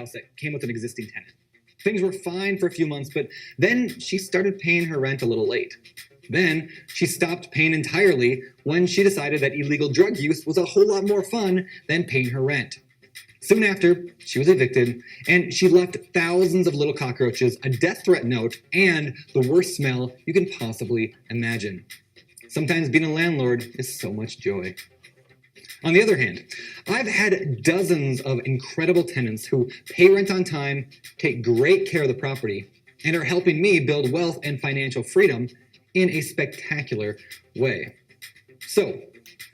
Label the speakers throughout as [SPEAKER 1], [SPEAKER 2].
[SPEAKER 1] house that came with an existing tenant. Things were fine for a few months, but then she started paying her rent a little late. Then she stopped paying entirely when she decided that illegal drug use was a whole lot more fun than paying her rent. Soon after, she was evicted, and she left thousands of little cockroaches, a death threat note, and the worst smell you can possibly imagine. Sometimes being a landlord is so much joy. On the other hand, I've had dozens of incredible tenants who pay rent on time, take great care of the property, and are helping me build wealth and financial freedom in a spectacular way. So,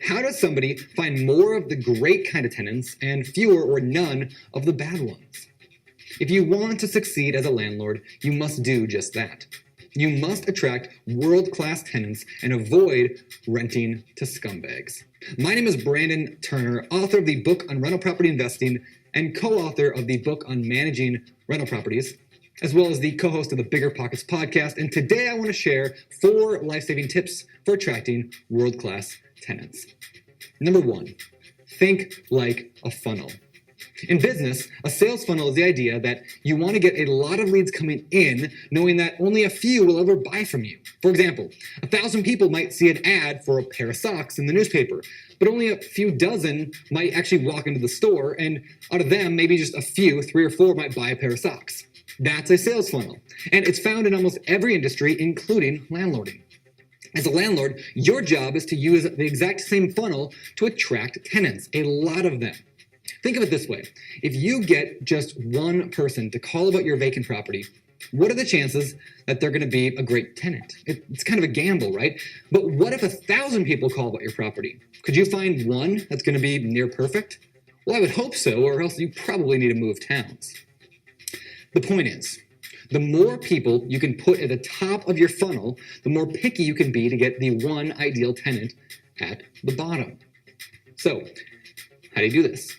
[SPEAKER 1] how does somebody find more of the great kind of tenants and fewer or none of the bad ones? If you want to succeed as a landlord, you must do just that. You must attract world-class tenants and avoid renting to scumbags. My name is Brandon Turner, author of the book on rental property investing and co-author of the book on managing rental properties, as well as the co-host of the Bigger Pockets podcast. And today I want to share 4 life-saving tips for attracting world-class tenants. Number 1, think like a funnel. In business, a sales funnel is the idea that you want to get a lot of leads coming in, knowing that only a few will ever buy from you. For example, 1,000 people might see an ad for a pair of socks in the newspaper, but only a few dozen might actually walk into the store, and out of them, maybe just a few, 3 or 4, might buy a pair of socks. That's a sales funnel, and it's found in almost every industry, including landlording. As a landlord, your job is to use the exact same funnel to attract tenants, a lot of them. Think of it this way. If you get just one person to call about your vacant property, what are the chances that they're going to be a great tenant? It's kind of a gamble, right? But what if 1,000 people call about your property? Could you find one that's going to be near perfect? Well, I would hope so, or else you probably need to move towns. The point is, the more people you can put at the top of your funnel, the more picky you can be to get the one ideal tenant at the bottom. So, how do you do this?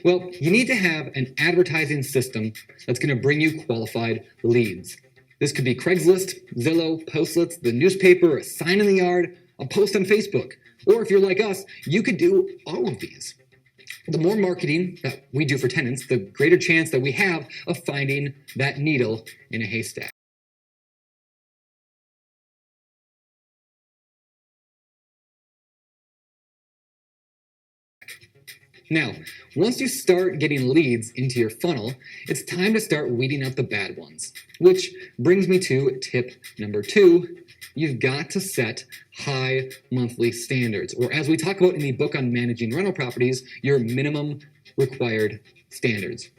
[SPEAKER 1] Well, you need to have an advertising system that's going to bring you qualified leads. This could be Craigslist, Zillow, Postlets, the newspaper, a sign in the yard, a post on Facebook. Or if you're like us, you could do all of these. The more marketing that we do for tenants, the greater chance that we have of finding that needle in a haystack. Now, once you start getting leads into your funnel, it's time to start weeding out the bad ones. Which brings me to tip number 2. You've got to set high monthly standards, or as we talk about in the book on managing rental properties, your minimum required standards.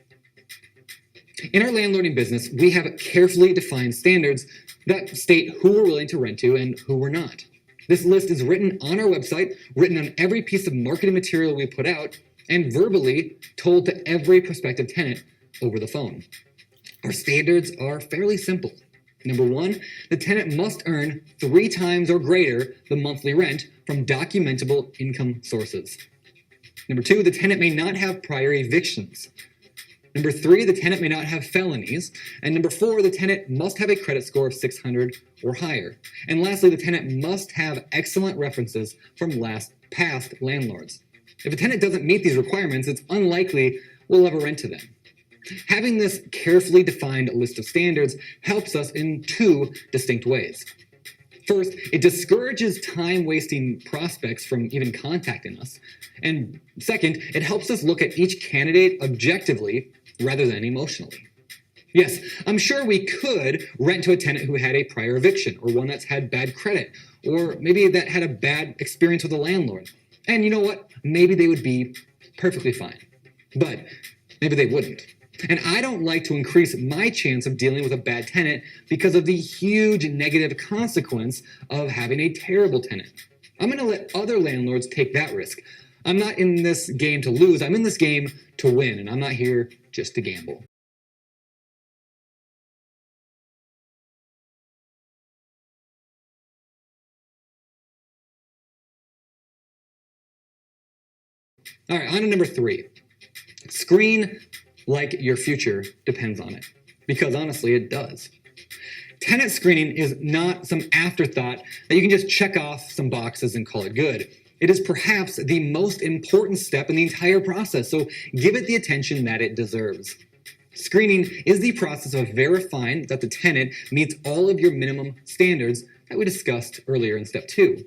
[SPEAKER 1] In our landlording business, we have carefully defined standards that state who we're willing to rent to and who we're not. This list is written on our website, written on every piece of marketing material we put out, and verbally told to every prospective tenant over the phone. Our standards are fairly simple. Number 1, the tenant must earn 3 times or greater the monthly rent from documentable income sources. Number 2, the tenant may not have prior evictions. Number 3, the tenant may not have felonies. And number 4, the tenant must have a credit score of 600 or higher. And lastly, the tenant must have excellent references from past landlords. If a tenant doesn't meet these requirements, it's unlikely we'll ever rent to them. Having this carefully defined list of standards helps us in 2 distinct ways. First, it discourages time-wasting prospects from even contacting us. And second, it helps us look at each candidate objectively rather than emotionally. Yes, I'm sure we could rent to a tenant who had a prior eviction, or one that's had bad credit, or maybe that had a bad experience with a landlord. And you know what? Maybe they would be perfectly fine. But maybe they wouldn't. And I don't like to increase my chance of dealing with a bad tenant because of the huge negative consequence of having a terrible tenant. I'm going to let other landlords take that risk. I'm not in this game to lose. I'm in this game to win, and I'm not here just to gamble. All right, on to number 3. Screen like your future depends on it. Because honestly, it does. Tenant screening is not some afterthought that you can just check off some boxes and call it good. It is perhaps the most important step in the entire process, so give it the attention that it deserves. Screening is the process of verifying that the tenant meets all of your minimum standards that we discussed earlier in step 2.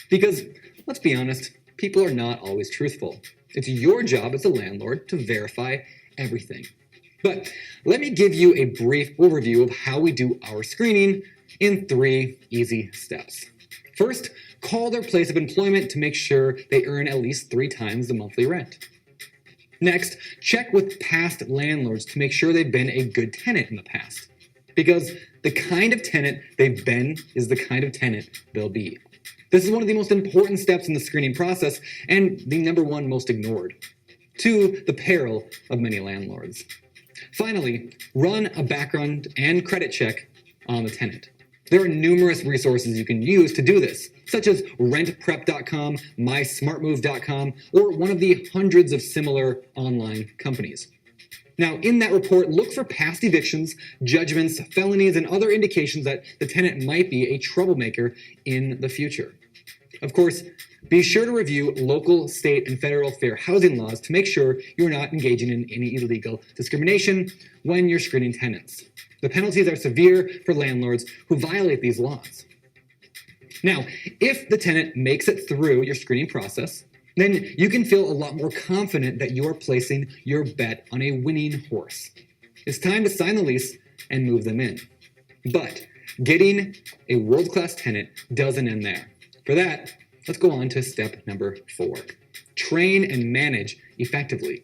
[SPEAKER 1] Because, let's be honest, people are not always truthful. It's your job as a landlord to verify everything. But let me give you a brief overview of how we do our screening in 3 easy steps. First, call their place of employment to make sure they earn at least 3 times the monthly rent. Next, check with past landlords to make sure they've been a good tenant in the past. Because the kind of tenant they've been is the kind of tenant they'll be. This is one of the most important steps in the screening process and the number 1 most ignored, to the peril of many landlords. Finally, run a background and credit check on the tenant. There are numerous resources you can use to do this, such as rentprep.com, mysmartmove.com, or one of the hundreds of similar online companies. Now, in that report, look for past evictions, judgments, felonies, and other indications that the tenant might be a troublemaker in the future. Of course, be sure to review local, state, and federal fair housing laws to make sure you're not engaging in any illegal discrimination when you're screening tenants. The penalties are severe for landlords who violate these laws. Now, if the tenant makes it through your screening process, then you can feel a lot more confident that you are placing your bet on a winning horse. It's time to sign the lease and move them in. But getting a world-class tenant doesn't end there. For that, let's go on to step number 4. Train and manage effectively.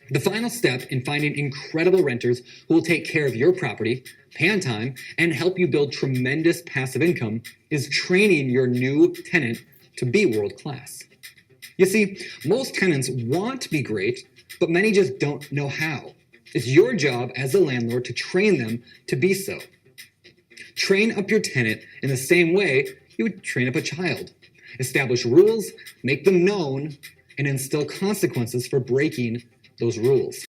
[SPEAKER 1] The final step in finding incredible renters who will take care of your property, pay on time, and help you build tremendous passive income is training your new tenant to be world-class. You see, most tenants want to be great, but many just don't know how. It's your job as a landlord to train them to be so. Train up your tenant in the same way you would train up a child. Establish rules, make them known, and instill consequences for breaking those rules.